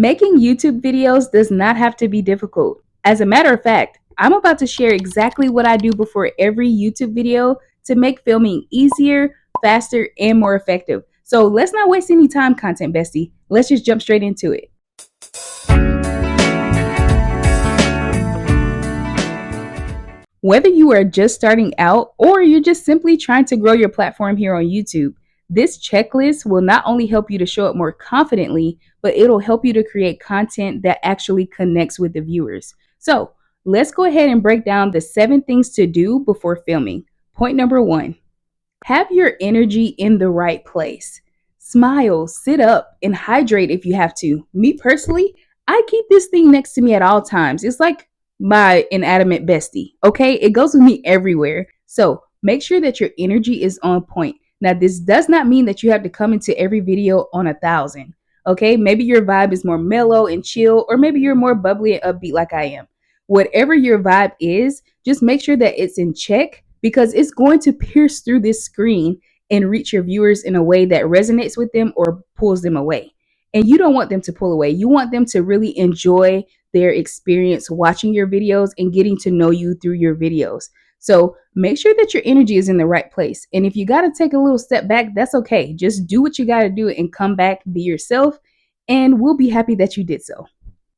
Making YouTube videos does not have to be difficult. As a matter of fact, I'm about to share exactly what I do before every YouTube video to make filming easier, faster, and more effective. So let's not waste any time, content bestie. Let's just jump straight into it. Whether you are just starting out or you're just simply trying to grow your platform here on YouTube, this checklist will not only help you to show up more confidently, but it'll help you to create content that actually connects with the viewers. So let's go ahead and break down the 7 things to do before filming. Point number 1, have your energy in the right place. Smile, sit up, and hydrate if you have to. Me personally, I keep this thing next to me at all times. It's like my inanimate bestie, okay? It goes with me everywhere. So make sure that your energy is on point. Now, this does not mean that you have to come into every video on 1,000, okay? Maybe your vibe is more mellow and chill, or maybe you're more bubbly and upbeat like I am. Whatever your vibe is, just make sure that it's in check because it's going to pierce through this screen and reach your viewers in a way that resonates with them or pulls them away. And you don't want them to pull away. You want them to really enjoy their experience watching your videos and getting to know you through your videos. So make sure that your energy is in the right place. And if you got to take a little step back, that's okay. Just do what you got to do and come back, be yourself, and we'll be happy that you did so.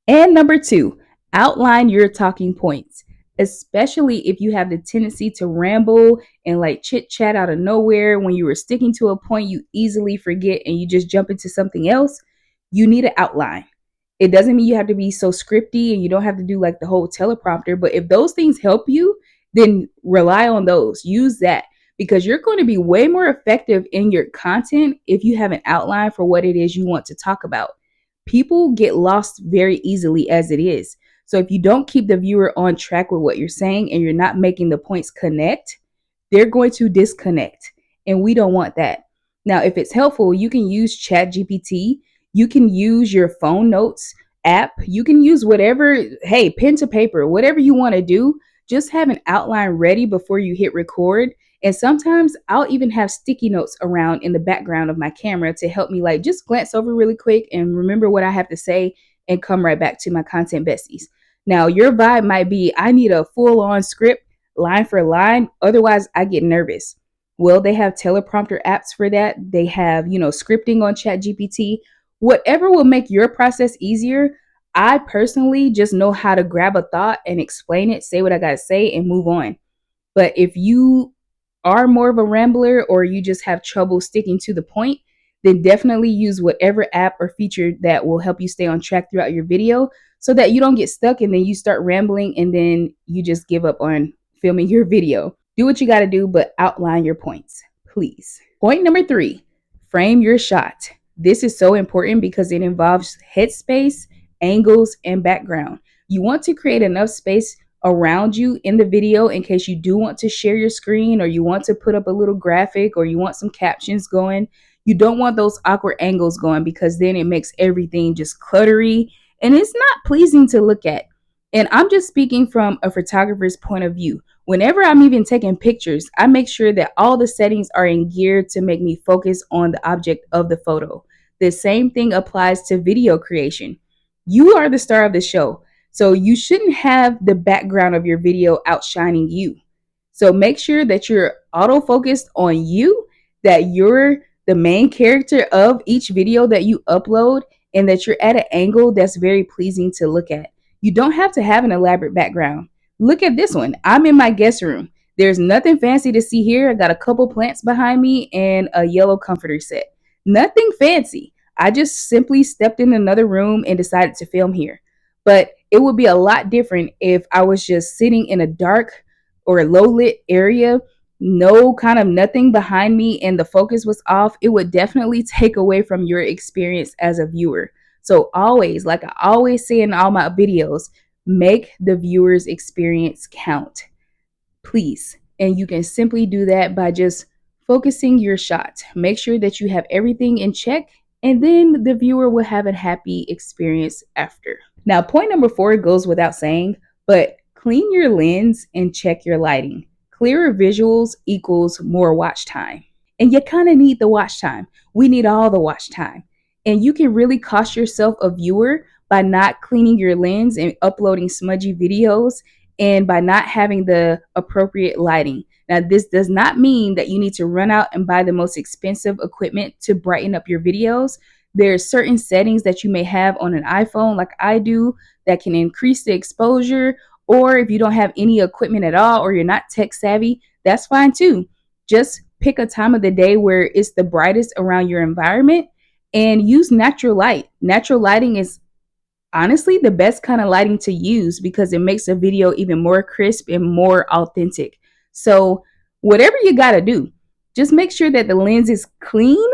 And number 2, outline your talking points, especially if you have the tendency to ramble and like chit chat out of nowhere. When you were sticking to a point, you easily forget and you just jump into something else. You need an outline. It doesn't mean you have to be so scripty and you don't have to do like the whole teleprompter, but if those things help you, then rely on those. Use that because you're going to be way more effective in your content if you have an outline for what it is you want to talk about. People get lost very easily as it is. So if you don't keep the viewer on track with what you're saying and you're not making the points connect, they're going to disconnect. And we don't want that. Now, if it's helpful, you can use ChatGPT. You can use your phone notes app. You can use whatever, hey, pen to paper, whatever you want to do. Just have an outline ready before you hit record. And sometimes I'll even have sticky notes around in the background of my camera to help me like just glance over really quick and remember what I have to say and come right back to my content besties. Now, your vibe might be, I need a full on script line for line. Otherwise, I get nervous. Well, they have teleprompter apps for that. They have, scripting on ChatGPT. Whatever will make your process easier. I personally just know how to grab a thought and explain it, say what I got to say, and move on. But if you are more of a rambler or you just have trouble sticking to the point, then definitely use whatever app or feature that will help you stay on track throughout your video so that you don't get stuck and then you start rambling and then you just give up on filming your video. Do what you got to do, but outline your points, please. Point number 3, frame your shot. This is so important because it involves headspace, angles, and background. You want to create enough space around you in the video in case you do want to share your screen or you want to put up a little graphic or you want some captions going. You don't want those awkward angles going because then it makes everything just cluttery and it's not pleasing to look at. And I'm just speaking from a photographer's point of view. Whenever I'm even taking pictures, I make sure that all the settings are in gear to make me focus on the object of the photo. The same thing applies to video creation. You are the star of the show, so you shouldn't have the background of your video outshining you. So make sure that you're auto-focused on you, that you're the main character of each video that you upload, and that you're at an angle that's very pleasing to look at. You don't have to have an elaborate background. Look at this one. I'm in my guest room. There's nothing fancy to see here. I got a couple plants behind me and a yellow comforter set. Nothing fancy. I just simply stepped in another room and decided to film here. But it would be a lot different if I was just sitting in a dark or low lit area, no kind of nothing behind me, and the focus was off. It would definitely take away from your experience as a viewer. So always, like I always say in all my videos, make the viewer's experience count, please. And you can simply do that by just focusing your shot. Make sure that you have everything in check, and then the viewer will have a happy experience after. Now, point number 4 goes without saying, but clean your lens and check your lighting. Clearer visuals equals more watch time. And you kind of need the watch time. We need all the watch time. And you can really cost yourself a viewer by not cleaning your lens and uploading smudgy videos, and by not having the appropriate lighting. Now, this does not mean that you need to run out and buy the most expensive equipment to brighten up your videos. There are certain settings that you may have on an iPhone, like I do, that can increase the exposure. Or if you don't have any equipment at all, or you're not tech savvy, that's fine too. Just pick a time of the day where it's the brightest around your environment and use natural light. Natural lighting is honestly the best kind of lighting to use because it makes a video even more crisp and more authentic. So, whatever you got to do, just make sure that the lens is clean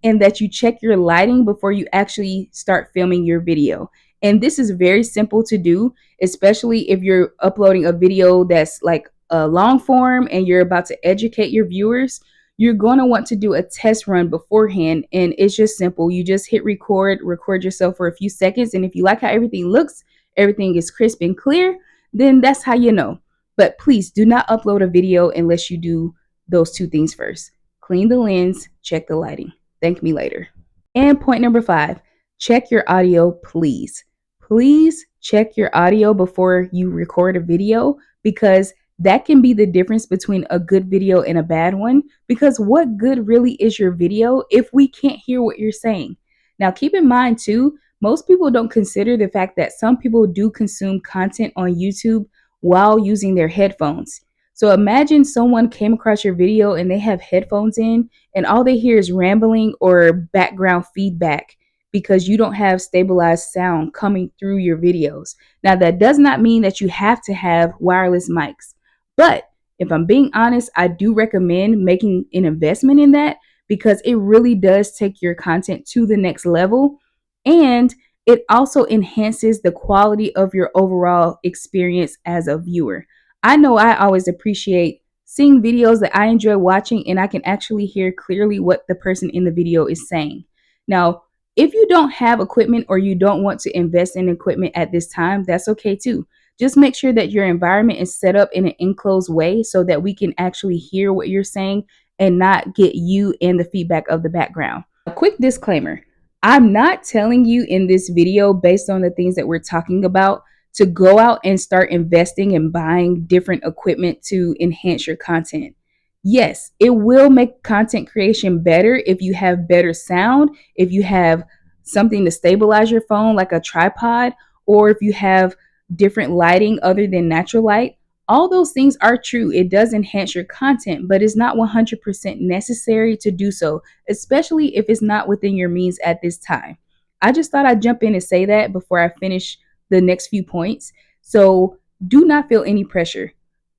and that you check your lighting before you actually start filming your video. And this is very simple to do, especially if you're uploading a video that's like a long form and you're about to educate your viewers. You're going to want to do a test run beforehand, and it's just simple. You just hit record yourself for a few seconds, and if you like how everything looks, everything is crisp and clear, then that's how you know. But please do not upload a video unless you do those two things first. Clean the lens, check the lighting. Thank me later. And point number 5, check your audio, please. Please check your audio before you record a video, because that can be the difference between a good video and a bad one. Because what good really is your video if we can't hear what you're saying? Now, keep in mind too, most people don't consider the fact that some people do consume content on YouTube while using their headphones. So imagine someone came across your video and they have headphones in, and all they hear is rambling or background feedback because you don't have stabilized sound coming through your videos. Now, that does not mean that you have to have wireless mics. But if I'm being honest, I do recommend making an investment in that because it really does take your content to the next level. And it also enhances the quality of your overall experience as a viewer. I know I always appreciate seeing videos that I enjoy watching and I can actually hear clearly what the person in the video is saying. Now, if you don't have equipment or you don't want to invest in equipment at this time, that's okay too. Just make sure that your environment is set up in an enclosed way so that we can actually hear what you're saying and not get you and the feedback of the background. A quick disclaimer: I'm not telling you in this video, based on the things that we're talking about, to go out and start investing and buying different equipment to enhance your content. Yes, it will make content creation better if you have better sound, if you have something to stabilize your phone like a tripod, or if you have different lighting other than natural light. All those things are true. It does enhance your content, but it's not 100% necessary to do so, especially if it's not within your means at this time. I just thought I'd jump in and say that before I finish the next few points. So do not feel any pressure.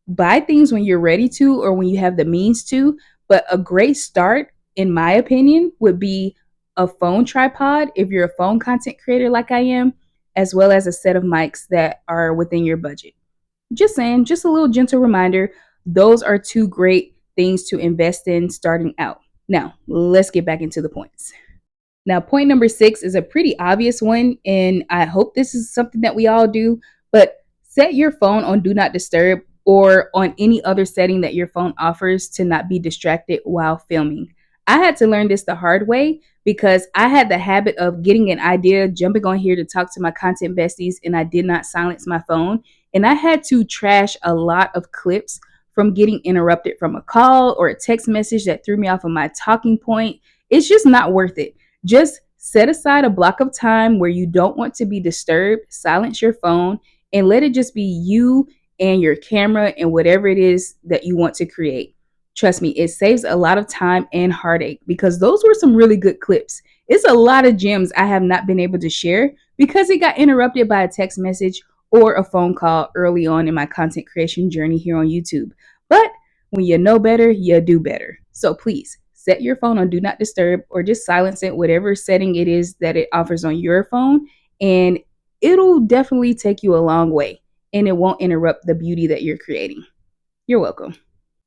Buy things when you're ready to or when you have the means to, but a great start, in my opinion, would be a phone tripod if you're a phone content creator like I am, as well as a set of mics that are within your budget. Just saying, just a little gentle reminder, those are two great things to invest in starting out. Now, let's get back into the points. Now, point number 6 is a pretty obvious one, and I hope this is something that we all do, but set your phone on Do Not Disturb or on any other setting that your phone offers to not be distracted while filming. I had to learn this the hard way because I had the habit of getting an idea, jumping on here to talk to my content besties, and I did not silence my phone. And I had to trash a lot of clips from getting interrupted from a call or a text message that threw me off of my talking point. It's just not worth it. Just set aside a block of time where you don't want to be disturbed, silence your phone, and let it just be you and your camera and whatever it is that you want to create. Trust me, it saves a lot of time and heartache because those were some really good clips. It's a lot of gems I have not been able to share because it got interrupted by a text message or a phone call early on in my content creation journey here on YouTube. But when you know better, you do better. So please set your phone on Do Not Disturb or just silence it, whatever setting it is that it offers on your phone, and it'll definitely take you a long way and it won't interrupt the beauty that you're creating. You're welcome.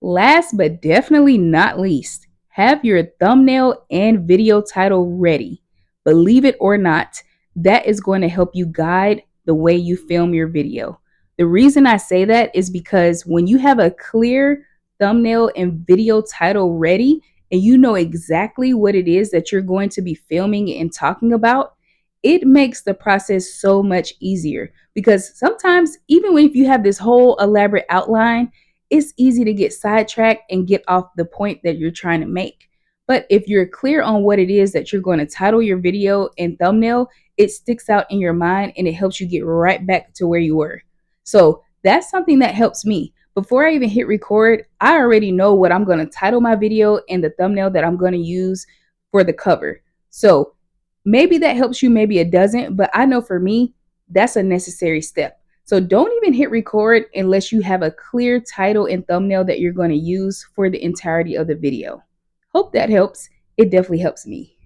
Last but definitely not least, have your thumbnail and video title ready. Believe it or not, that is going to help you guide the way you film your video. The reason I say that is because when you have a clear thumbnail and video title ready, and you know exactly what it is that you're going to be filming and talking about, it makes the process so much easier. Because sometimes, even if you have this whole elaborate outline, it's easy to get sidetracked and get off the point that you're trying to make. But if you're clear on what it is that you're going to title your video and thumbnail, it sticks out in your mind and it helps you get right back to where you were. So that's something that helps me. Before I even hit record, I already know what I'm going to title my video and the thumbnail that I'm going to use for the cover. So maybe that helps you, maybe it doesn't, but I know for me, that's a necessary step. So don't even hit record unless you have a clear title and thumbnail that you're going to use for the entirety of the video. Hope that helps. It definitely helps me.